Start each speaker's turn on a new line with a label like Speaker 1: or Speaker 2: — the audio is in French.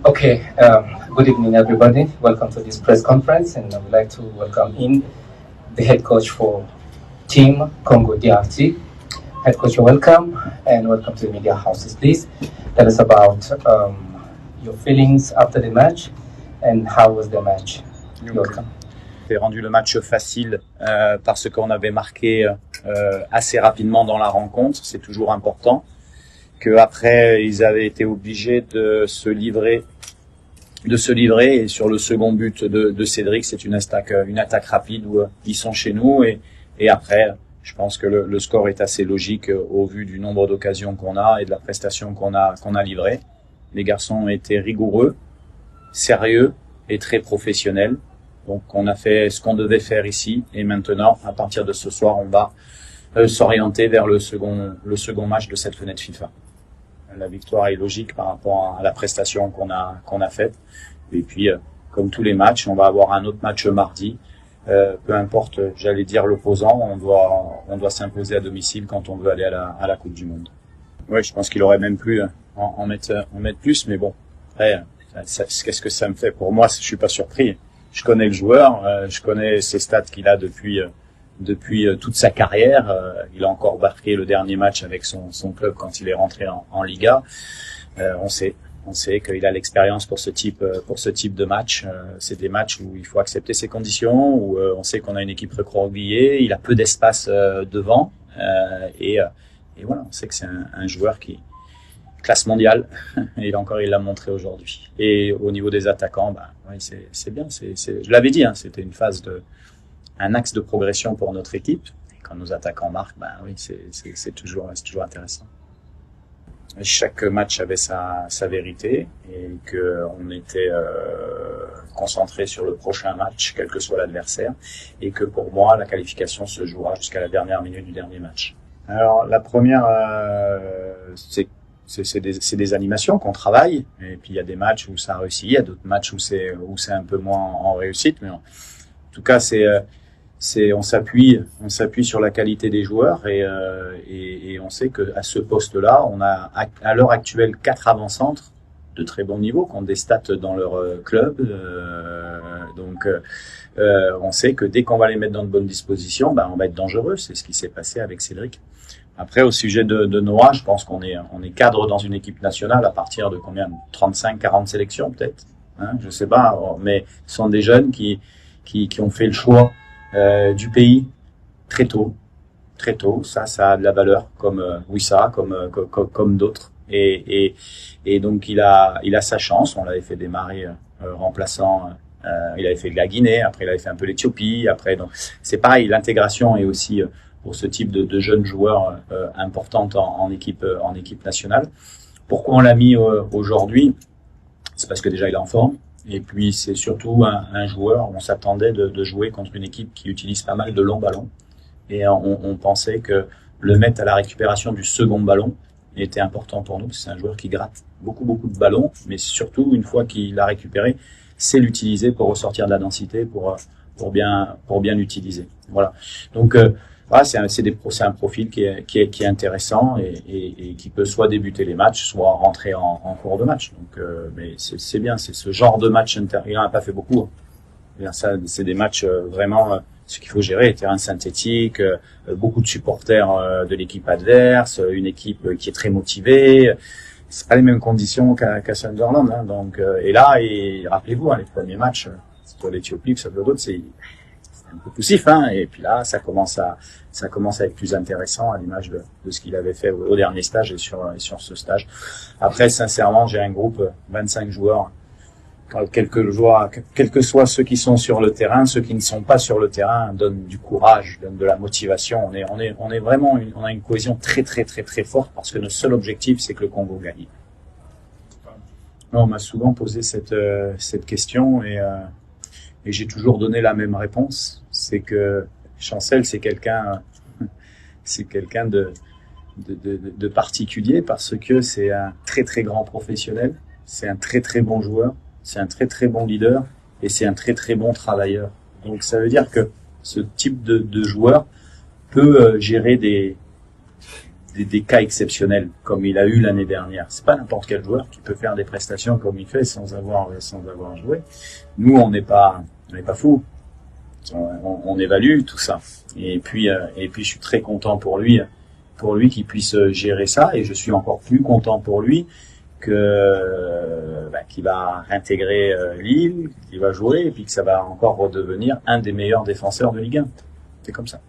Speaker 1: Okay, good evening, everybody. Welcome to this press conference, and I would like to welcome in the head coach for Team Congo DRC. Head coach, you're welcome, and welcome to the media houses. Please tell us about your feelings after the match, and how was the match? You're welcome.
Speaker 2: J'ai rendu le match facile parce qu'on avait marqué assez rapidement dans la rencontre, c'est toujours important. Qu'après ils avaient été obligés de se livrer et sur le second but de Cédric, c'est une attaque rapide où ils sont chez nous et après je pense que le score est assez logique au vu du nombre d'occasions qu'on a et de la prestation qu'on a livrée. Les garçons ont été rigoureux, sérieux et très professionnels. Donc on a fait ce qu'on devait faire ici et maintenant à partir de ce soir on va s'orienter vers le second match de cette fenêtre FIFA. La victoire est logique par rapport à la prestation qu'on a faite. Et puis, comme tous les matchs, on va avoir un autre match mardi. Peu importe, j'allais dire l'opposant, on doit s'imposer à domicile quand on veut aller à la Coupe du Monde. Ouais, je pense qu'il aurait même pu en mettre plus, mais bon. Après, qu'est-ce que ça me fait? Pour moi, je suis pas surpris. Je connais le joueur, je connais ses stats qu'il a depuis toute sa carrière. Il a encore marqué le dernier match avec son club quand il est rentré en Liga. On sait qu'il a l'expérience pour ce type de match. C'est des matchs où il faut accepter ses conditions, où on sait qu'on a une équipe recroquevillée, il a peu d'espace devant et voilà, on sait que c'est un joueur qui classe mondiale et il l'a montré aujourd'hui. Et au niveau des attaquants, oui, c'est bien. Je l'avais dit, c'était un axe de progression pour notre équipe. Et quand nos attaquants marquent, oui, c'est toujours intéressant. Chaque match avait sa vérité et qu'on était concentré sur le prochain match, quel que soit l'adversaire, et que pour moi, la qualification se jouera jusqu'à la dernière minute du dernier match. Alors, la première, c'est des animations qu'on travaille, et puis il y a des matchs où ça réussit, il y a d'autres matchs où c'est un peu moins en réussite, mais en tout cas, on s'appuie sur la qualité des joueurs et on sait que à ce poste-là, on a à l'heure actuelle 4 avant-centres de très bon niveau qui ont des stats dans leur club. Donc on sait que dès qu'on va les mettre dans de bonnes dispositions, on va être dangereux. C'est ce qui s'est passé avec Cédric. Après, au sujet de Noah, je pense qu'on est cadre dans une équipe nationale à partir de combien, 35-40 sélections peut-être, je sais pas, mais ce sont des jeunes qui ont fait le choix du pays très tôt. Ça a de la valeur, comme Wissa, comme d'autres. Et donc il a sa chance. On l'avait fait démarrer remplaçant. Il avait fait de la Guinée, après il avait fait un peu l'Éthiopie. Après, donc c'est pareil. L'intégration est aussi pour ce type de jeunes joueurs importante en équipe nationale. Pourquoi on l'a mis aujourd'hui? C'est parce que déjà il est en forme. Et puis c'est surtout un joueur, on s'attendait de jouer contre une équipe qui utilise pas mal de longs ballons. Et on pensait que le mettre à la récupération du second ballon était important pour nous, parce que c'est un joueur qui gratte beaucoup de ballons, mais surtout une fois qu'il l'a récupéré, c'est l'utiliser pour ressortir de la densité, pour bien l'utiliser. Voilà. Donc voilà, c'est un profil qui est intéressant et qui peut soit débuter les matchs, soit rentrer en cours de match. Donc, mais c'est bien, c'est ce genre de match il n'en a pas fait beaucoup. Bien, ça, c'est des matchs vraiment ce qu'il faut gérer, terrain synthétique, beaucoup de supporters de l'équipe adverse, une équipe qui est très motivée. C'est pas les mêmes conditions qu'à Sunderland, donc et là, rappelez-vous, les premiers matchs, soit l'Éthiopie, soit d'autres, c'est un peu poussif, et puis là ça commence à être plus intéressant à l'image de ce qu'il avait fait au dernier stage et sur ce stage. Après, sincèrement, j'ai un groupe 25 joueurs, quel que soient ceux qui sont sur le terrain, ceux qui ne sont pas sur le terrain donnent du courage, donnent de la motivation. On est vraiment on a une cohésion très forte parce que notre seul objectif c'est que le Congo gagne. On m'a souvent posé cette question et j'ai toujours donné la même réponse, c'est que Chancel, c'est quelqu'un de particulier parce que c'est un très grand professionnel, c'est un très bon joueur, c'est un très bon leader et c'est un très bon travailleur. Donc ça veut dire que ce type de joueur peut gérer des des cas exceptionnels comme il a eu l'année dernière. C'est pas n'importe quel joueur qui peut faire des prestations comme il fait sans avoir joué. Nous, on n'est pas fous. On évalue tout ça. Et puis je suis très content pour lui qu'il puisse gérer ça, et je suis encore plus content pour lui qu'il va réintégrer Lille, qu'il va jouer, et puis que ça va encore redevenir un des meilleurs défenseurs de Ligue 1. C'est comme ça.